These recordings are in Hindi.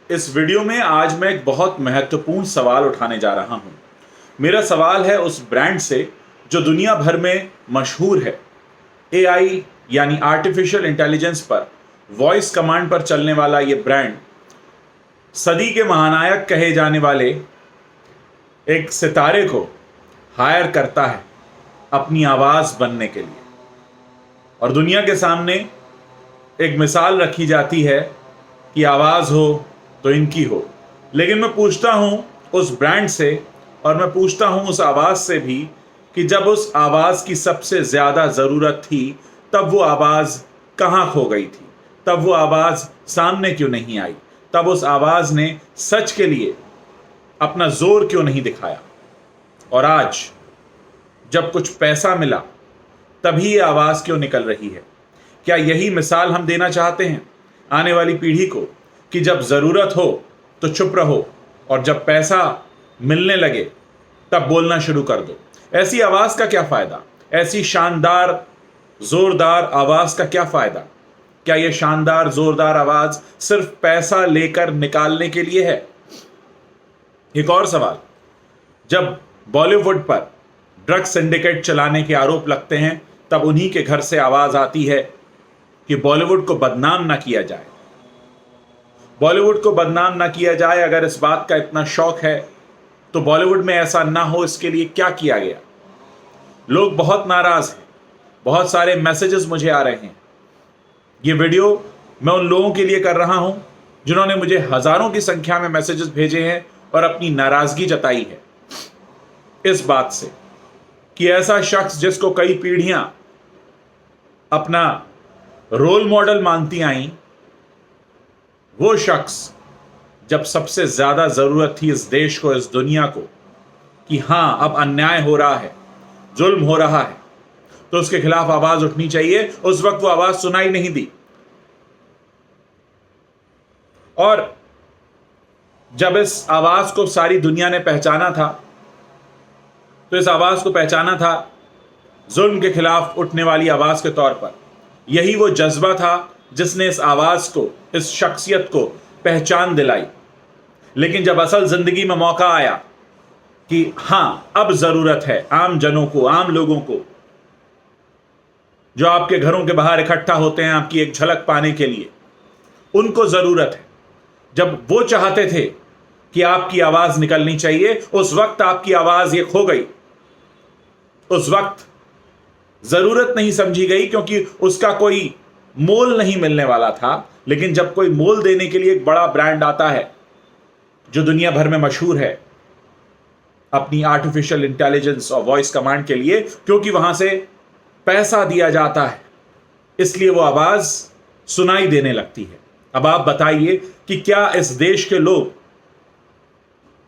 इस वीडियो में आज मैं एक बहुत महत्वपूर्ण सवाल उठाने जा रहा हूं। मेरा सवाल है उस ब्रांड से जो दुनिया भर में मशहूर है। एआई यानी आर्टिफिशियल इंटेलिजेंस पर वॉइस कमांड पर चलने वाला ये ब्रांड सदी के महानायक कहे जाने वाले एक सितारे को हायर करता है अपनी आवाज़ बनने के लिए, और दुनिया के सामने एक मिसाल रखी जाती है कि आवाज़ हो तो इनकी हो। लेकिन मैं पूछता हूं उस ब्रांड से, और मैं पूछता हूं उस आवाज़ से भी, कि जब उस आवाज़ की सबसे ज़्यादा ज़रूरत थी तब वो आवाज़ कहाँ खो गई थी? तब वो आवाज़ सामने क्यों नहीं आई? तब उस आवाज़ ने सच के लिए अपना जोर क्यों नहीं दिखाया? और आज जब कुछ पैसा मिला तभी ये आवाज़ क्यों निकल रही है? क्या यही मिसाल हम देना चाहते हैं आने वाली पीढ़ी को कि जब ज़रूरत हो तो चुप रहो, और जब पैसा मिलने लगे तब बोलना शुरू कर दो? ऐसी आवाज़ का क्या फ़ायदा? ऐसी शानदार ज़ोरदार आवाज़ का क्या फ़ायदा? क्या यह शानदार ज़ोरदार आवाज़ सिर्फ पैसा लेकर निकालने के लिए है? एक और सवाल, जब बॉलीवुड पर ड्रग सिंडिकेट चलाने के आरोप लगते हैं तब उन्हीं के घर से आवाज़ आती है कि बॉलीवुड को बदनाम ना किया जाए। बॉलीवुड को बदनाम ना किया जाए, अगर इस बात का इतना शौक है तो बॉलीवुड में ऐसा ना हो इसके लिए क्या किया गया? लोग बहुत नाराज़ हैं, बहुत सारे मैसेजेस मुझे आ रहे हैं। ये वीडियो मैं उन लोगों के लिए कर रहा हूं जिन्होंने मुझे हज़ारों की संख्या में मैसेजेस भेजे हैं और अपनी नाराज़गी जताई है इस बात से कि ऐसा शख्स जिसको कई पीढ़ियां अपना रोल मॉडल मानती आईं, वो शख्स जब सबसे ज़्यादा ज़रूरत थी इस देश को, इस दुनिया को, कि हाँ अब अन्याय हो रहा है, जुल्म हो रहा है, तो उसके खिलाफ आवाज़ उठनी चाहिए, उस वक्त वो आवाज़ सुनाई नहीं दी। और जब इस आवाज़ को सारी दुनिया ने पहचाना था तो इस आवाज़ को पहचाना था जुल्म के खिलाफ उठने वाली आवाज़ के तौर पर। यही वो जज्बा था जिसने इस आवाज़ को, इस शख्सियत को पहचान दिलाई। लेकिन जब असल ज़िंदगी में मौका आया कि हाँ अब ज़रूरत है आम जनों को, आम लोगों को, जो आपके घरों के बाहर इकट्ठा होते हैं आपकी एक झलक पाने के लिए, उनको ज़रूरत है, जब वो चाहते थे कि आपकी आवाज़ निकलनी चाहिए, उस वक्त आपकी आवाज़ ये खो गई। उस वक्त ज़रूरत नहीं समझी गई क्योंकि उसका कोई मोल नहीं मिलने वाला था। लेकिन जब कोई मोल देने के लिए एक बड़ा ब्रांड आता है जो दुनिया भर में मशहूर है अपनी आर्टिफिशियल इंटेलिजेंस और वॉइस कमांड के लिए, क्योंकि वहां से पैसा दिया जाता है, इसलिए वो आवाज़ सुनाई देने लगती है। अब आप बताइए कि क्या इस देश के लोग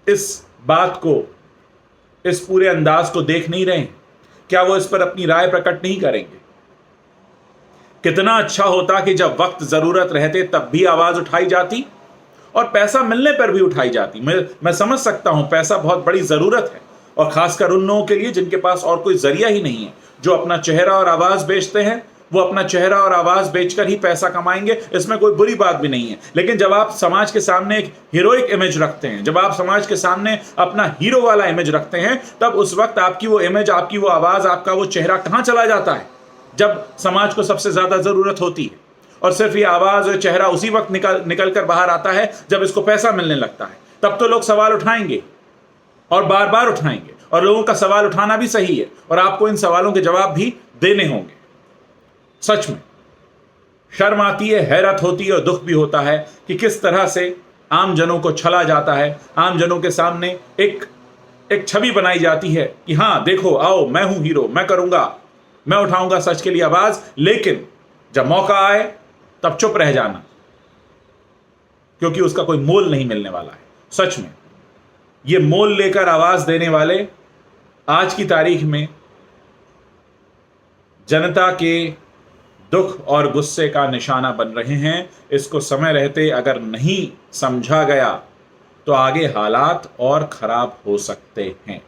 इस बात को, इस पूरे अंदाज को देख नहीं रहे हैं? क्या वो इस पर अपनी राय प्रकट नहीं करेंगे? कितना अच्छा होता कि जब वक्त ज़रूरत रहते तब भी आवाज़ उठाई जाती और पैसा मिलने पर भी उठाई जाती। मैं समझ सकता हूं पैसा बहुत बड़ी ज़रूरत है, और ख़ासकर उन लोगों के लिए जिनके पास और कोई ज़रिया ही नहीं है, जो अपना चेहरा और आवाज़ बेचते हैं। वो अपना चेहरा और आवाज़ बेचकर ही पैसा कमाएंगे, इसमें कोई बुरी बात भी नहीं है। लेकिन जब आप समाज के सामने एक हीरोइक इमेज रखते हैं, जब आप समाज के सामने अपना हीरो वाला इमेज रखते हैं, तब उस वक्त आपकी वो इमेज, आपकी वो आवाज़, आपका वो चेहरा कहाँ चला जाता है? जब समाज को सबसे ज़्यादा ज़रूरत होती है। और सिर्फ ये आवाज़ और चेहरा उसी वक्त निकल कर बाहर आता है जब इसको पैसा मिलने लगता है। तब तो लोग सवाल उठाएंगे और बार बार उठाएंगे, और लोगों का सवाल उठाना भी सही है, और आपको इन सवालों के जवाब भी देने होंगे। सच में शर्म आती है, हैरत होती है और दुख भी होता है कि किस तरह से आम जनों को छला जाता है। आम जनों के सामने एक छवि बनाई जाती है कि हाँ देखो, आओ मैं हूं हीरो, मैं करूंगा, मैं उठाऊंगा सच के लिए आवाज। लेकिन जब मौका आए तब चुप रह जाना, क्योंकि उसका कोई मोल नहीं मिलने वाला है। सच में ये मोल लेकर आवाज देने वाले आज की तारीख में जनता के दुख और गुस्से का निशाना बन रहे हैं। इसको समय रहते अगर नहीं समझा गया तो आगे हालात और खराब हो सकते हैं।